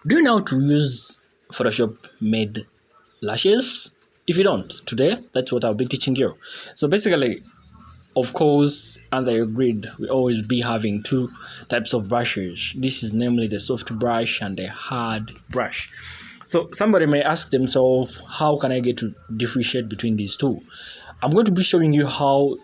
Do you know how to use Photoshop made lashes? If you don't, today that's what I'll be teaching you. So basically, of course, under your grid, we always be having two types of brushes. This is namely the soft brush and the hard brush. So somebody may ask themselves, how can I get to differentiate between these two? I'm going to be showing you how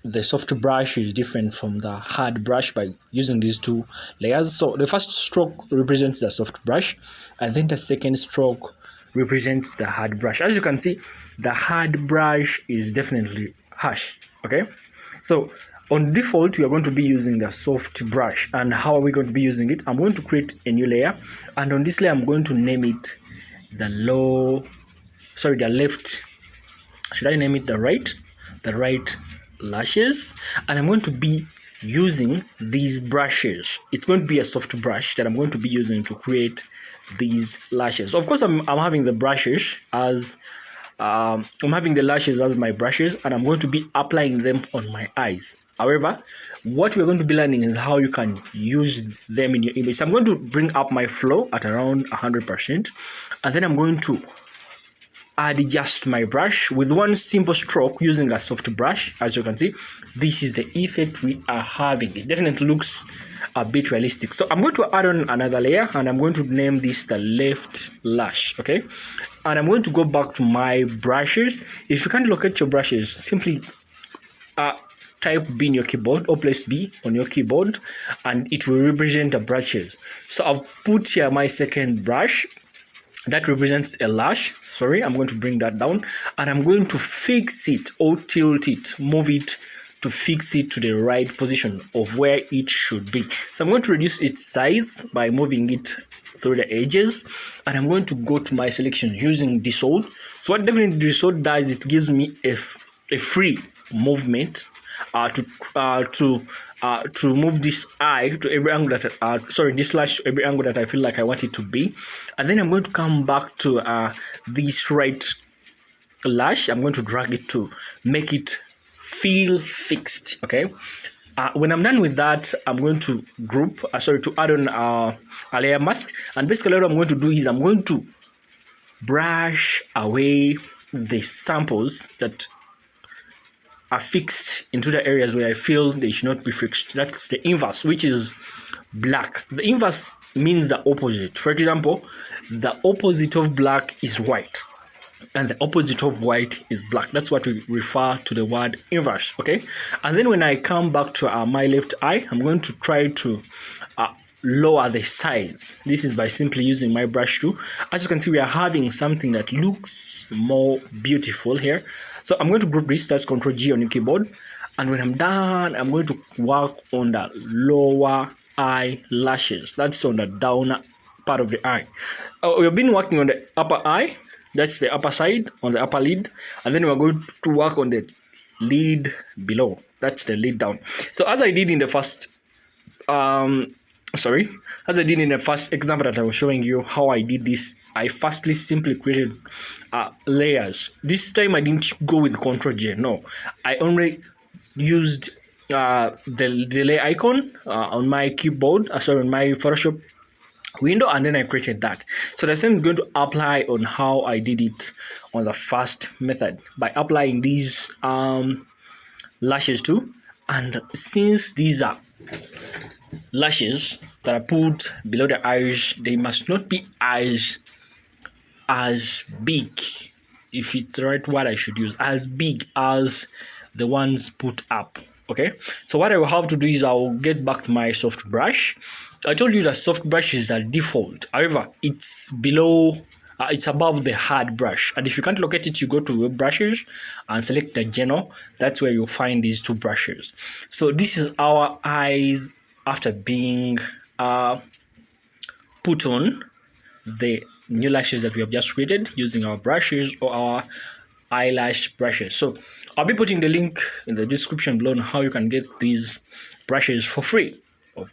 the soft brush is different from the hard brush by using these two layers. So the first stroke represents the soft brush, and then the second stroke represents the hard brush. As you can see, the hard brush is definitely harsh. Okay, so on default we are going to be using the soft brush. And how are we going to be using it? I'm going to create a new layer, and on this layer I'm going to name it the left. Should I name it the right lashes? And I'm going to be using these brushes. It's going to be a soft brush that I'm going to be using to create these lashes. So of course I'm having the brushes as I'm having the lashes as my brushes, and I'm going to be applying them on my eyes. However, what we're going to be learning is how you can use them in your image. So I'm going to bring up my flow at around 100%, and then I'm going to adjust my brush with one simple stroke using a soft brush. As you can see, this is the effect we are having. It definitely looks a bit realistic. So I'm going to add on another layer, and I'm going to name this the left lash. Okay, and I'm going to go back to my brushes. If you can't locate your brushes, simply type B in your keyboard or place B on your keyboard, and it will represent the brushes. So I've put here my second brush that represents a lash. Sorry, I'm going to bring that down, and I'm going to fix it or tilt it, move it to fix it to the right position of where it should be. So I'm going to reduce its size by moving it through the edges, and I'm going to go to my selection using dissolve. So what definitely dissolve does, it gives me a free movement to move this eye to every angle that this lash to every angle that I feel like I want it to be. And then I'm going to come back to this right lash. I'm going to drag it to make it feel fixed. Okay, when I'm done with that, I'm going to to add on a layer mask. And basically what I'm going to do is I'm going to brush away the samples that are fixed into the areas where I feel they should not be fixed. That's the inverse, which is black. The inverse means the opposite. For example, the opposite of black is white, and the opposite of white is black. That's what we refer to the word inverse. Okay, and then when I come back to my left eye, I'm going to try to lower the size. This is by simply using my brush tool. As you can see, we are having something that looks more beautiful here. So I'm going to group this. That's Ctrl G on your keyboard, and when I'm done, I'm going to work on the lower eyelashes. That's on the down part of the eye. We've been working on the upper eye. That's the upper side on the upper lid, and then we're going to work on the lid below. That's the lid down. So as I did in the first example that I was showing you how I did this, I firstly simply created layers. This time I didn't go with Ctrl J. No, I only used the layer icon on my keyboard, on my Photoshop window, and then I created that. So the same is going to apply on how I did it on the first method by applying these lashes too. And since these are lashes that are put below the eyes, they must not be as big, if it's the right word I should use, as big as the ones put up. Okay, so what I will have to do is I will get back to my soft brush. I told you that soft brush is the default. However, it's above the hard brush. And if you can't locate it, you go to web brushes and select the general. That's where you'll find these two brushes. So this is our eyes after being put on the new lashes that we have just created using our brushes or our eyelash brushes. So I'll be putting the link in the description below on how you can get these brushes for free.